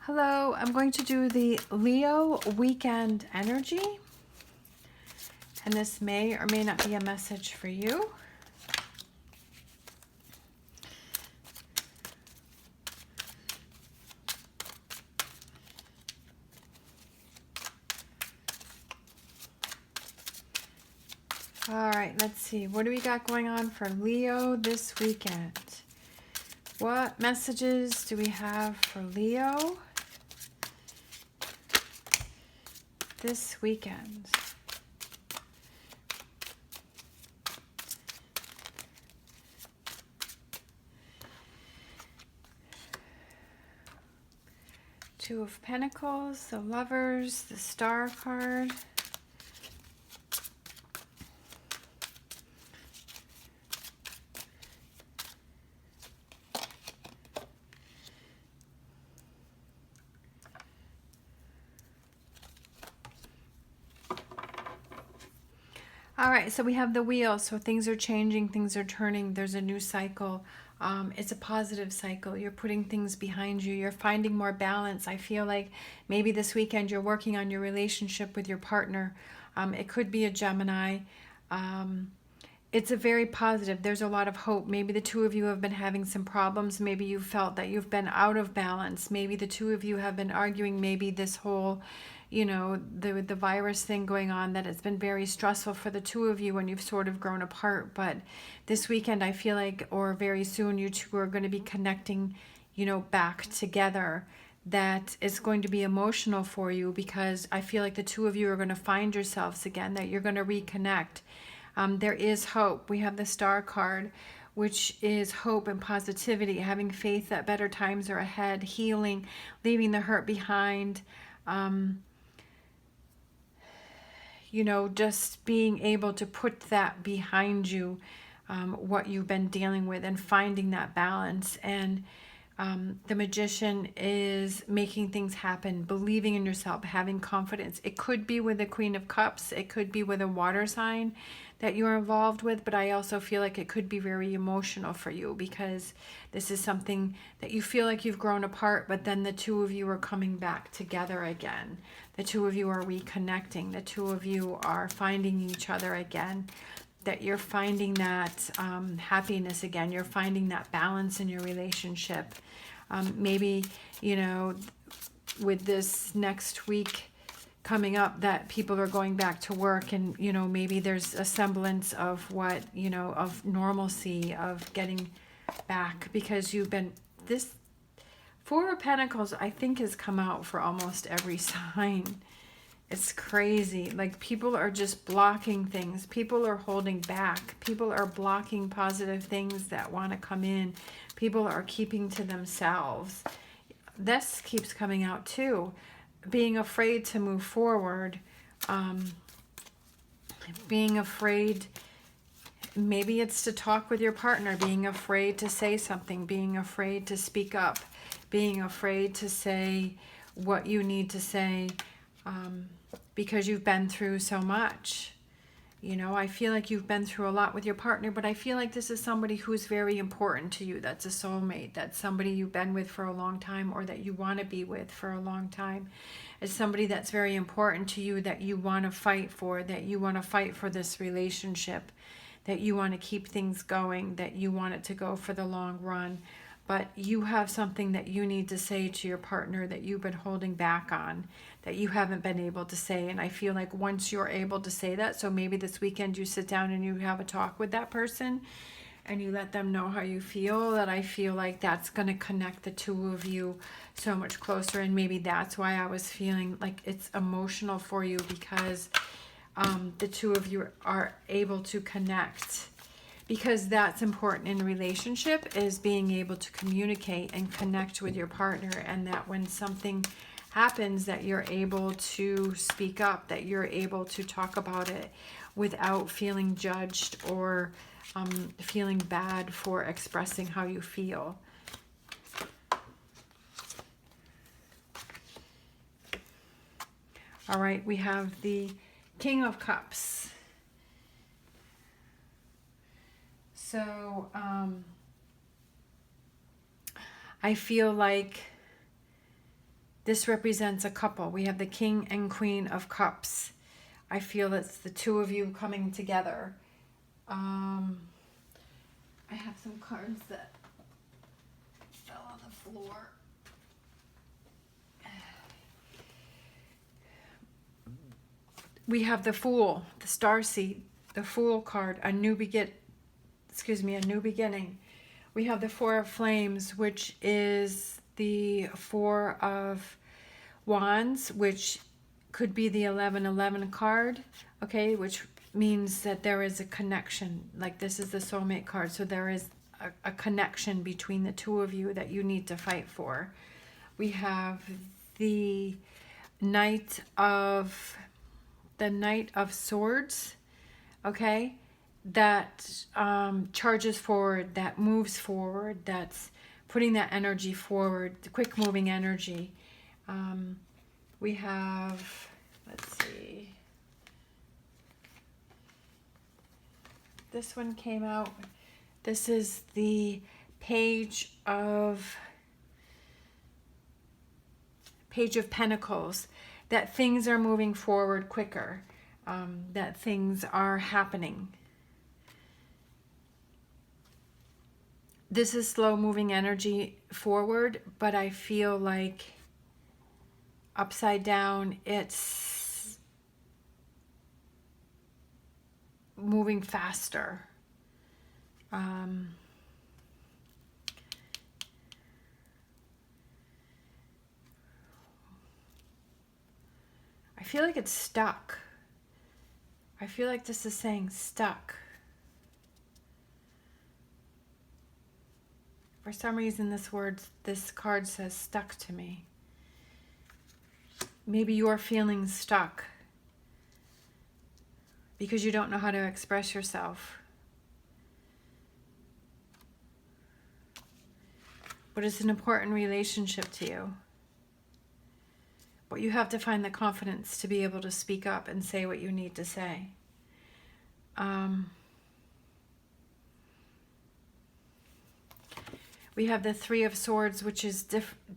Hello, I'm going to do the Leo weekend energy, and this may or may not be a message for you. All right, let's see. What do we got going on for Leo this weekend? What messages do we have for Leo this weekend? Two of Pentacles, the Lovers, the Star card. All right, so we have the wheel. So things are changing, things are turning. There's a new cycle. It's a positive cycle. You're putting things behind you. You're finding more balance. I feel like maybe this weekend you're working on your relationship with your partner. It could be a Gemini. It's a very positive. There's a lot of hope. Maybe the two of you have been having some problems. Maybe you felt that you've been out of balance. Maybe the two of you have been arguing. Maybe this whole, the virus thing going on, that it's been very stressful for the two of you and you've sort of grown apart. But this weekend, I feel like, or very soon, you two are going to be connecting, back together. That is going to be emotional for you, because I feel like the two of you are going to find yourselves again, that you're going to reconnect. There is hope. We have the Star card, which is hope and positivity, having faith that better times are ahead, healing, leaving the hurt behind, just being able to put that behind you, what you've been dealing with, and finding that balance. And the Magician is making things happen, believing in yourself, having confidence. It could be with the Queen of Cups. It could be with a water sign that you're involved with, but I also feel like it could be very emotional for you, because this is something that you feel like you've grown apart, but then the two of you are coming back together again. The two of you are reconnecting. The two of you are finding each other again. That you're finding that happiness again. You're finding that balance in your relationship. Maybe, with this next week coming up, that people are going back to work, and, maybe there's a semblance of what, of normalcy, of getting back, because you've been, this Four of Pentacles, I think, has come out for almost every sign. It's crazy. Like, people are just blocking things. People are holding back. People are blocking positive things that want to come in. People are keeping to themselves. This keeps coming out too. Being afraid to move forward. Being afraid, maybe it's to talk with your partner. Being afraid to say something. Being afraid to speak up. Being afraid to say what you need to say. Because you've been through so much. I feel like you've been through a lot with your partner, but I feel like this is somebody who's very important to you. That's a soulmate. That's somebody you've been with for a long time, or that you want to be with for a long time. It's somebody that's very important to you, that you want to fight for, that you want to fight for this relationship, that you want to keep things going, that you want it to go for the long run. But you have something that you need to say to your partner that you've been holding back on, that you haven't been able to say. And I feel like once you're able to say that, so maybe this weekend you sit down and you have a talk with that person and you let them know how you feel, that I feel like that's going to connect the two of you so much closer. And maybe that's why I was feeling like it's emotional for you, because the two of you are able to connect. Because that's important in a relationship, is being able to communicate and connect with your partner, and that when something happens, that you're able to speak up, that you're able to talk about it without feeling judged or feeling bad for expressing how you feel. All right, we have the King of Cups. So I feel like This represents a couple. We have the King and Queen of Cups. I feel it's the two of you coming together. I have some cards that fell on the floor. We have the Fool, the Starseed, the Fool card, a new beginning. We have the Four of Flames, which is the Four of Wands, which could be the 1111 card, okay, which means that there is a connection. Like, this is the soulmate card, so there is a connection between the two of you that you need to fight for. We have the Knight of Swords, okay, that charges forward, that moves forward, that's putting that energy forward, the quick moving energy. We have, let's see, this one came out. This is the Page of Pentacles, that things are moving forward quicker, that things are happening. This is slow moving energy forward, but I feel like upside down, it's moving faster. I feel like it's stuck. I feel like this is saying stuck. For some reason, this card says stuck to me. Maybe you're feeling stuck because you don't know how to express yourself. But it's an important relationship to you. But you have to find the confidence to be able to speak up and say what you need to say. We have the Three of Swords, which is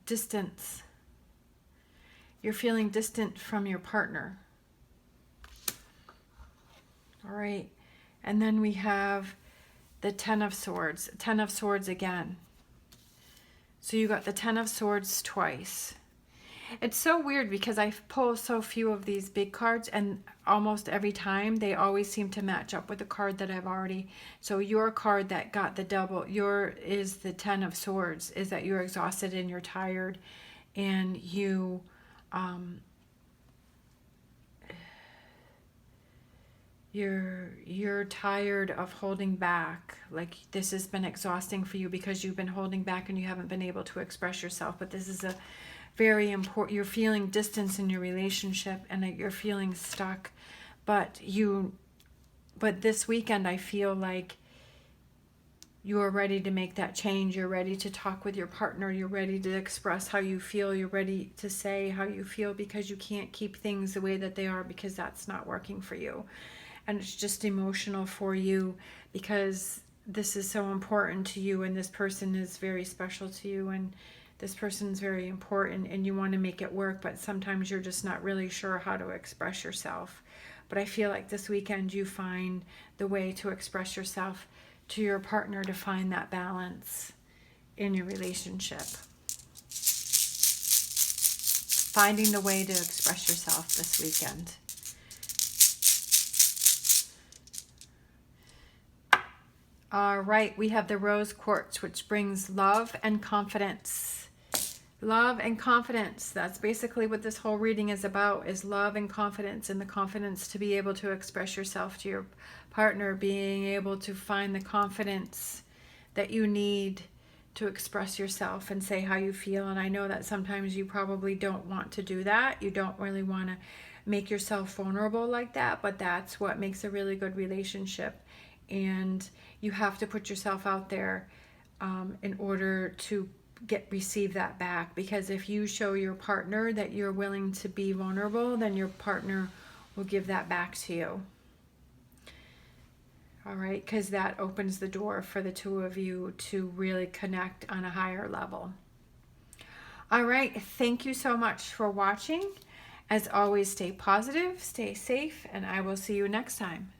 distance. You're feeling distant from your partner. All right. And then we have the Ten of Swords. Ten of Swords again. So you got the Ten of Swords twice. It's so weird because I pull so few of these big cards, and almost every time they always seem to match up with the card that I've already. So your card that got the double, is the Ten of Swords, is that you're exhausted and you're tired, and you're tired of holding back. Like, this has been exhausting for you because you've been holding back and you haven't been able to express yourself. But this is a very important, you're feeling distance in your relationship and you're feeling stuck. But this weekend, I feel like you are ready to make that change. You're ready to talk with your partner. You're ready to express how you feel. You're ready to say how you feel, because you can't keep things the way that they are, because that's not working for you. And it's just emotional for you because this is so important to you, and this person is very special to you, and this person is very important, and you want to make it work, but sometimes you're just not really sure how to express yourself. But I feel like this weekend you find the way to express yourself to your partner, to find that balance in your relationship. Finding the way to express yourself this weekend. All right, we have the Rose Quartz, which brings love and confidence. Love and confidence. That's basically what this whole reading is about, is love and confidence, and the confidence to be able to express yourself to your partner, being able to find the confidence that you need to express yourself and say how you feel. And I know that sometimes you probably don't want to do that. You don't really want to make yourself vulnerable like that, but that's what makes a really good relationship. And you have to put yourself out there in order to receive that back, because if you show your partner that you're willing to be vulnerable, then your partner will give that back to you. All right, because that opens the door for the two of you to really connect on a higher level. All right. Thank you so much for watching. As always, stay positive, stay safe, and I will see you next time.